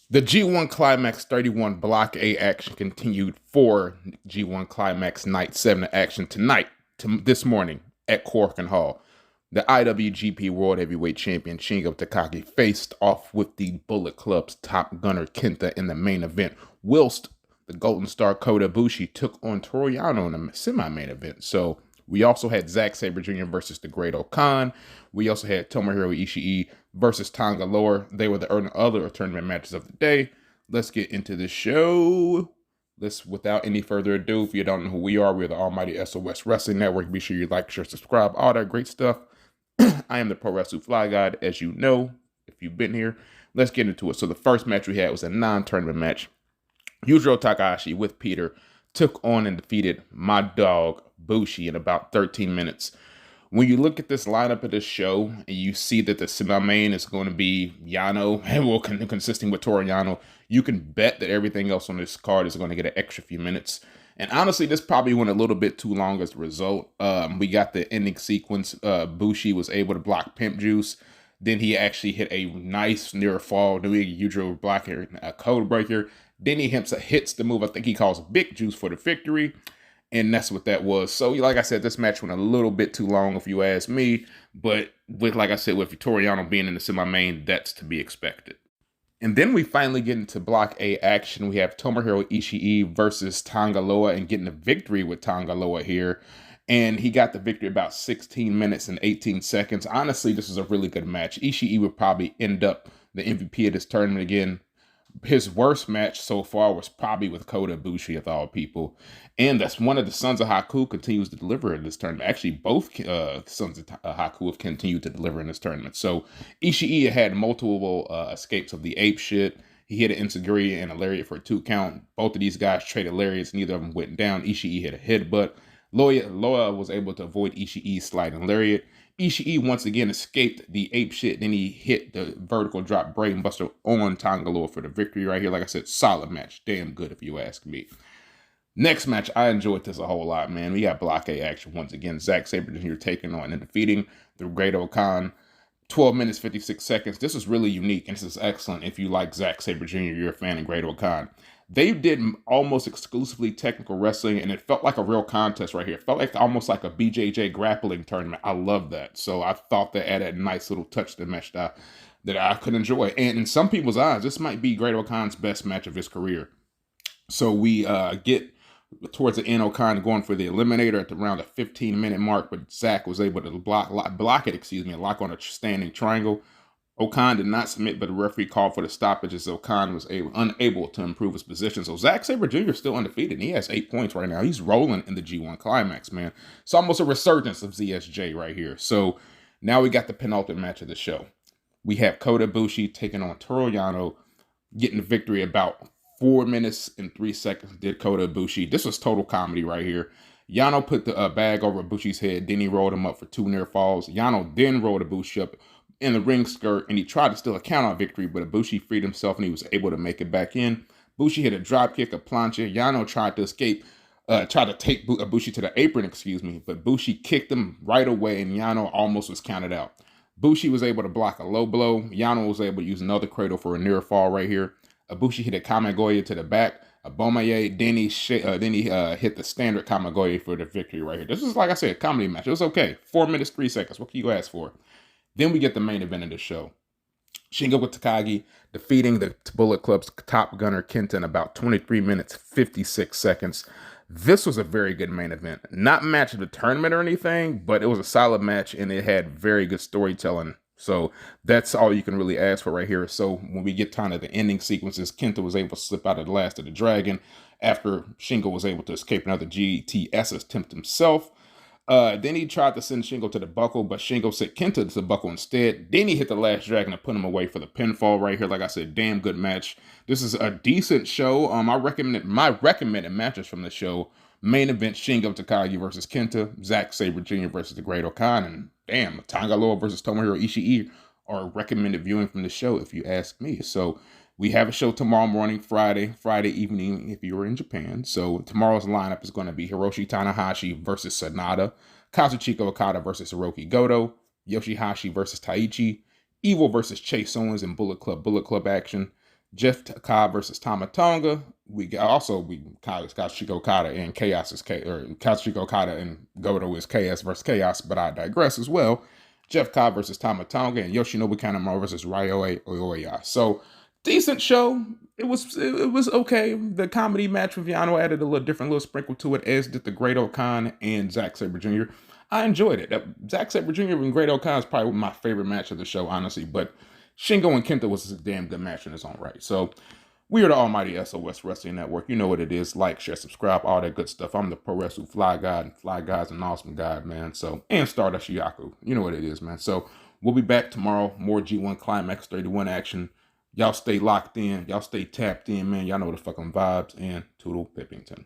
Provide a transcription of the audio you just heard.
The G1 Climax 31 Block A action continued for G1 Climax Night 7 action tonight, this morning at Corkin Hall. The IWGP World Heavyweight Champion Shingo Takagi faced off with the Bullet Club's top gunner Kenta in the main event, whilst the Golden Star Kota Ibushi took on Toru Yano in the semi-main event. So we also had Zack Sabre Jr. versus the Great Okan. We also had Tomohiro Ishii versus Tanga Loa. They were the other tournament matches of the day. Let's get into the show. Without any further ado, if you don't know who we are, we're the Almighty SOS Wrestling Network. Be sure you like, share, subscribe, all that great stuff. I am the Pro Wrestling Fly God, as you know, if you've been here. Let's get into it. So the first match we had was a non-tournament match. Yujiro Takahashi with Peter took on and defeated my dog, BUSHI, in about 13 minutes. When you look at this lineup of this show, and you see that the semi-main is going to be Yano, and consisting with Toru Yano, you can bet that everything else on this card is going to get an extra few minutes. And honestly, this probably went a little bit too long as a result. We got the ending sequence. BUSHI was able to block Pimp Juice. Then he actually hit a nice near fall, doing Yujiro blocking a code breaker. Then he hits the move I think he calls Big Juice for the victory. And that's what that was. So, like I said, this match went a little bit too long, if you ask me. But like I said, with Toru Yano being in the semi-main, that's to be expected. And then we finally get into Block A action. We have Tomohiro Ishii versus Tanga Loa, and getting the victory with Tanga Loa here. And he got the victory about 16 minutes and 18 seconds. Honestly, this is a really good match. Ishii would probably end up the MVP of this tournament again. His worst match so far was probably with Kota Ibushi, of all people. And that's one of the Sons of Haku continues to deliver in this tournament. Actually, both Sons of Haku have continued to deliver in this tournament. So Ishii had multiple escapes of the ape shit. He hit an enziguri and a lariat for a 2 count. Both of these guys traded lariats. Neither of them went down. Ishii hit a headbutt. Loa was able to avoid Ishii's sliding lariat. Ishii once again escaped the ape shit. Then he hit the vertical drop brain buster on Tanga Loa for the victory right here. Like I said, solid match. Damn good if you ask me. Next match, I enjoyed this a whole lot, man. We got Block A action once again. Zack Sabre Jr. taking on and defeating the Great Okan. 12 minutes, 56 seconds. This is really unique, and this is excellent if you like Zack Sabre Jr., you're a fan of Great Okan. They did almost exclusively technical wrestling, and it felt like a real contest right here. It felt like almost like a BJJ grappling tournament. I love that. So I thought that added a nice little touch to the match that I could enjoy. And in some people's eyes, this might be Great Okan's best match of his career. So we get towards the end, Okan going for the eliminator at around the 15-minute mark, but Zack was able to block it, and lock on a standing triangle. Okan did not submit, but the referee called for the stoppage as Okan was unable to improve his position. So Zack Sabre Jr. is still undefeated, and he has 8 points right now. He's rolling in the G1 Climax, man. It's almost a resurgence of ZSJ right here. So now we got the penultimate match of the show. We have Kota Ibushi taking on Toru Yano, getting the victory about 4 minutes and 3 seconds did Kota Ibushi. This was total comedy right here. Yano put the bag over Ibushi's head, then he rolled him up for 2 near falls. Yano then rolled Ibushi up in the ring skirt, and he tried to steal a count-out victory, but Ibushi freed himself, and he was able to make it back in. Ibushi hit a drop kick, a plancha. Yano tried to escape, tried to take Ibushi to the apron, but Ibushi kicked him right away, and Yano almost was counted out. Ibushi was able to block a low blow. Yano was able to use another cradle for a near fall right here. Ibushi hit a Kamigoye to the back, a Bomaye, then he hit the standard Kamigoye for the victory right here. This is, like I said, a comedy match. It was okay. 4 minutes, 3 seconds. What can you ask for? Then we get the main event of the show. Shingo Takagi defeating the Bullet Club's top gunner Kenta in about 23 minutes, 56 seconds. This was a very good main event. Not match of the tournament or anything, but it was a solid match, and it had very good storytelling. So that's all you can really ask for right here. So when we get time to the ending sequences, Kenta was able to slip out of the last of the dragon after Shingo was able to escape another GTS attempt himself. Then he tried to send Shingo to the buckle, but Shingo sent Kenta to the buckle instead. Then he hit the last dragon to put him away for the pinfall right here. Like I said, damn good match. This is a decent show. My recommended matches from the show: main event Shingo Takagi versus Kenta, Zack Sabre Jr. versus the Great Okan, and damn, Tanga Loa versus Tomohiro Ishii are recommended viewing from the show if you ask me. So we have a show tomorrow morning, Friday evening if you're in Japan. So tomorrow's lineup is going to be Hiroshi Tanahashi versus Sanada, Kazuchika Okada versus Hiroki Goto, Yoshihashi versus Taichi, Evil versus Chase Owens in Bullet Club action, Jeff Cobb versus Tama Tonga. We got Shingo Kata and Katsushika Okada and Goto is Chaos versus Chaos, but I digress as well. Jeff Cobb versus Tama Tonga and Yoshinobu Kanemaru versus Ryohei Oyoya. So decent show. It was okay. The comedy match with Yano added a different little sprinkle to it, as did the Great O'Khan and Zack Sabre Jr. I enjoyed it. Zack Sabre Jr. and Great O'Khan is probably my favorite match of the show, honestly, but Shingo and Kenta was a damn good match in its own right. So we are the almighty SOS Wrestling Network. You know what it is. Like, share, subscribe, all that good stuff. I'm the Pro Wrestling Fly God, and Fly Guy's an awesome guy, man. So, and Stardust Yaku. You know what it is, man. So we'll be back tomorrow. More G1 Climax 31 action. Y'all stay locked in. Y'all stay tapped in, man. Y'all know the fucking vibes. And Toodle Pippington.